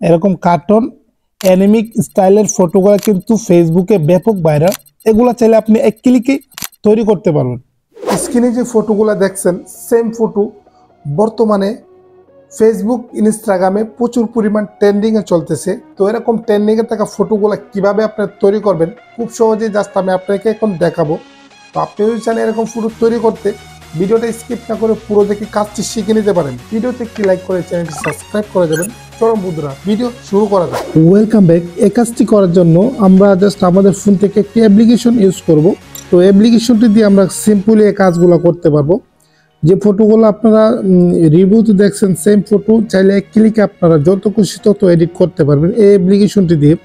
এরকম cartoon anaemic স্টাইলের ফটোগুলো কিন্তু ফেসবুকে ব্যাপক ভাইরাল। এগুলা চাইলে আপনি এক ক্লিকে তৈরি করতে পারবেন। স্ক্রিনে যে ফটোগুলো দেখছেন সেম ফটো বর্তমানে ফেসবুক ইনস্টাগ্রামে প্রচুর পরিমাণ ট্রেন্ডিংয়ে চলতেছে। তো এরকম ট্রেন্ডিংয়ে থাকা ফটোগুলো কিভাবে আপনি তৈরি করবেন খুব সহজেই জাস্ট আমি আপনাকে এখন দেখাবো। তো আপনি যদি চান এরকম ফটো তৈরি করতে ভিডিওটা স্কিপ না করে পুরো দেখে কাজটি শিখে নিতে পারেন। ভিডিওতে একটি লাইক করে চ্যানেলটি সাবস্ক্রাইব করে দেবেন। চরম বন্ধুরা ভিডিও শুরু করা যাক। Welcome back. এই কাজটি করার জন্য আমরা জাস্ট আমাদের ফোন থেকে একটি অ্যাপ্লিকেশন ইউজ করব। তো অ্যাপ্লিকেশনটি দিয়ে আমরা সিম্পলি এই কাজগুলো করতে পারবো। যে ফটোগুলো আপনারা রিভিউতে দেখছেন সেম ফটো চাইলে এক ক্লিকে আপনারা যত খুশি তত এডিট করতে পারবেন এই অ্যাপ্লিকেশনটি দিয়ে।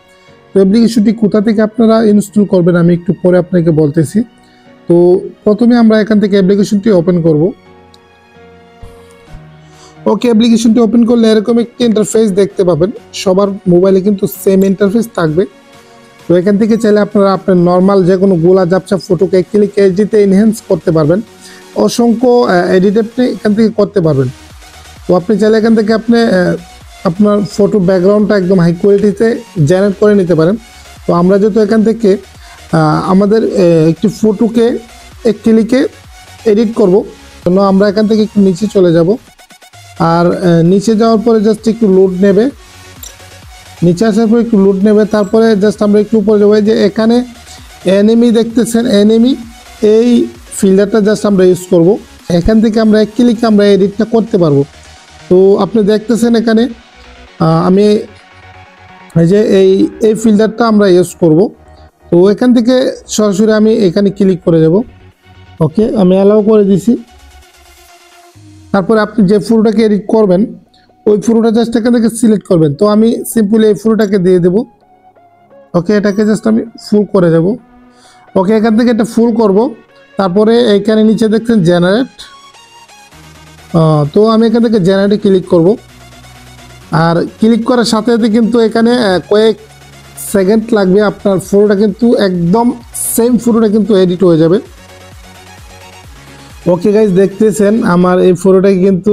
তো অ্যাপ্লিকেশনটি কোথা থেকে আপনারা ইনস্টল করবেন আমি একটু পরে আপনাকে বলতেছি। তো প্রথমে আমরা এখান থেকে অ্যাপ্লিকেশনটি ওপেন করব। ওকে, অ্যাপ্লিকেশনটি ওপেন করলে এরকম একটি ইন্টারফেস দেখতে পাবেন। সবার মোবাইলে কিন্তু সেম ইন্টারফেস থাকবে। তো এখান থেকে চাইলে আপনারা আপনার নর্মাল যে কোনো গোলা জাপসা ফটোকে এক ক্লিকে এডিটে এনহ্যান্স করতে পারবেন। অসংখ্য এডিট আপনি এখান থেকে করতে পারবেন। তো আপনি চাইলে এখান থেকে আপনি আপনার ফটো ব্যাকগ্রাউন্ডটা একদম হাই কোয়ালিটিতে জেনারেট করে নিতে পারেন। তো আমরা যেহেতু এখান থেকে আমাদের একটি ফটোকে এক ক্লিকে এডিট করব জন্য আমরা এখান থেকে একটু নিচে চলে যাব। আর নিচে যাওয়ার পরে জাস্ট একটু লোড নেবে, নিচে আসার পর একটু লোড নেবে, তারপরে জাস্ট আমরা একটু উপরে যাবো। যে এখানে এনিমি দেখতেছেন, এনিমি এই ফিল্টারটা জাস্ট আমরা ইউজ করব। এখান থেকে আমরা এক ক্লিকে আমরা এডিটটা করতে পারবো। তো আপনি দেখতেছেন এখানে আমি এই যে এই ফিল্টারটা আমরা ইউজ করব। তো এখান থেকে সরাসরি আমি এখানে ক্লিক করে যাব। ওকে, আমি অ্যালাউ করে দিছি। তারপরে আপনি যে ফটোটাকে এডিট করবেন ওই ফটোটা জাস্ট এখান থেকে সিলেক্ট করবেন। তো আমি সিম্পলি এই ফটোটাকে দিয়ে দেব। ওকে, এটাকে জাস্ট আমি ফুল করে যাব। ওকে, এখান থেকে এটা ফুল করব। তারপরে এইখানে নিচে দেখছেন জেনারেট। তো আমি এখান থেকে জেনারেটে ক্লিক করব। আর ক্লিক করার সাথে সাথে কিন্তু এখানে কয়েক সেকেন্ড লাগবে, আপনার ফটোটা কিন্তু একদম সেম ফটোটা কিন্তু এডিট হয়ে যাবে। ওকে গাইজ, দেখতেছেন আমার এই ফটোটাকে কিন্তু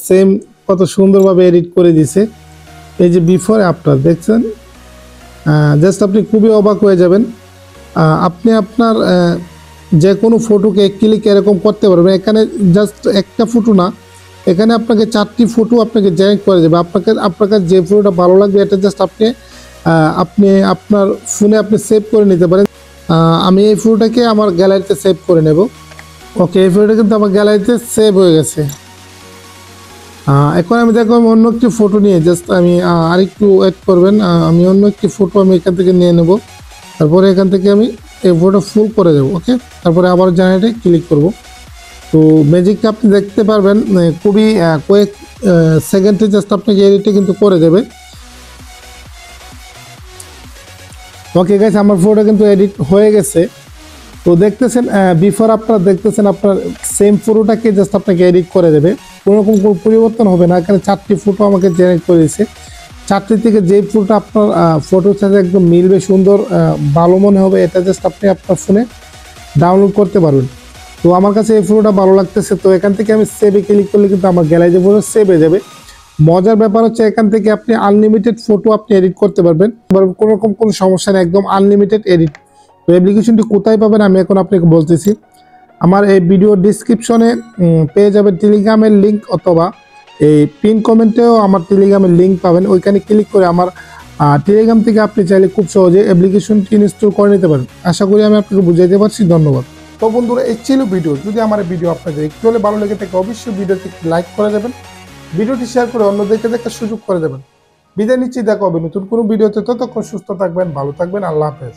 সেম কত সুন্দরভাবে এডিট করে দিছে। এই যে বিফোর আফটার দেখছেন, জাস্ট আপনি খুবই অবাক হয়ে যাবেন। আপনি আপনার যে কোনো ফটোকে এক ক্লিক এরকম করতে পারবেন। এখানে জাস্ট একটা ফটো না, এখানে আপনাকে 4টি ফটো আপনাকে জেনারেট করে দেবে। আপনার কাছে যে ফটোটা ভালো লাগবে এটা জাস্ট আপনি আপনার ফোনে আপনি সেভ করে নিতে পারেন। আমি এই ফটোটাকে আমার গ্যালারিতে সেভ করে নেব। ওকে, এই ফটোটা কিন্তু আমার গ্যালারিতে সেভ হয়ে গেছে। এখন আমি দেখো আমি অন্য একটি ফটো নিয়ে জাস্ট আমি আরেকটু অ্যাড করবেন। আমি অন্য একটি ফটো আমি এখান থেকে নিয়ে নেব। তারপরে এখান থেকে আমি এই ফটো ফুল করে দেবো। ওকে, তারপরে আবার জেনারেটে ক্লিক করব। তো ম্যাজিকটা আপনি দেখতে পারবেন খুবই কয়েক সেকেন্ডে জাস্ট আপনাকে এডিটে কিন্তু করে দেবে। ওকে গাইস, আমার ফটো কিন্তু এডিট হয়ে গেছে। তো দেখতেছেন বিফোর আপনারা দেখতেছেন আপনার সেম ফটোটাকে জাস্ট আপনাকে এডিট করে দেবে। কোনো রকম কোনো পরিবর্তন হবে না। এখানে 4টি ফটো আমাকে জেনারেট করে দিয়েছে। 4টি থেকে যেই ফটোটা আপনার ফটোর সাথে একদম মিলবে, সুন্দর ভালো মনে হবে, এটা জাস্ট আপনি আপনার ফোনে ডাউনলোড করতে পারবেন। তো আমার কাছে এই ফটোটা ভালো লাগতেছে। তো এখান থেকে আমি সেভে ক্লিক করলে কিন্তু আমার গ্যালারিতে ফটো সেভ হয়ে যাবে। মজার ব্যাপার হচ্ছে এখান থেকে আপনি আনলিমিটেড ফটো আপনি এডিট করতে পারবেন। কোনো রকম কোনো সমস্যা নেই, একদম আনলিমিটেড এডিট। তো অ্যাপ্লিকেশনটি কোথায় পাবেন আমি এখন আপনাকে বলতেছি। আমার এই ভিডিও ডিসক্রিপশনে পেয়ে যাবেন টেলিগ্রামের লিঙ্ক, অথবা এই পিন কমেন্টেও আমার টেলিগ্রামের লিঙ্ক পাবেন। ওইখানে ক্লিক করে আমার টেলিগ্রাম থেকে আপনি চাইলে খুব সহজে অ্যাপ্লিকেশনটি ইনস্টল করে নিতে পারেন। আশা করি আমি আপনাকে বুঝাইতে পারছি। ধন্যবাদ। তো বন্ধুরা, এই ছিল ভিডিও। যদি আমার ভিডিও আপনাদের একটু হলে ভালো লেগে থাকে অবশ্যই ভিডিওটি লাইক করে দেবেন, ভিডিওটি শেয়ার করে অন্যদেরকে দেখার সুযোগ করে দেবেন। বিদায় নিচ্ছি, দেখা হবে নতুন কোনো ভিডিওতে। ততক্ষণ সুস্থ থাকবেন, ভালো থাকবেন। আল্লাহ হাফেজ।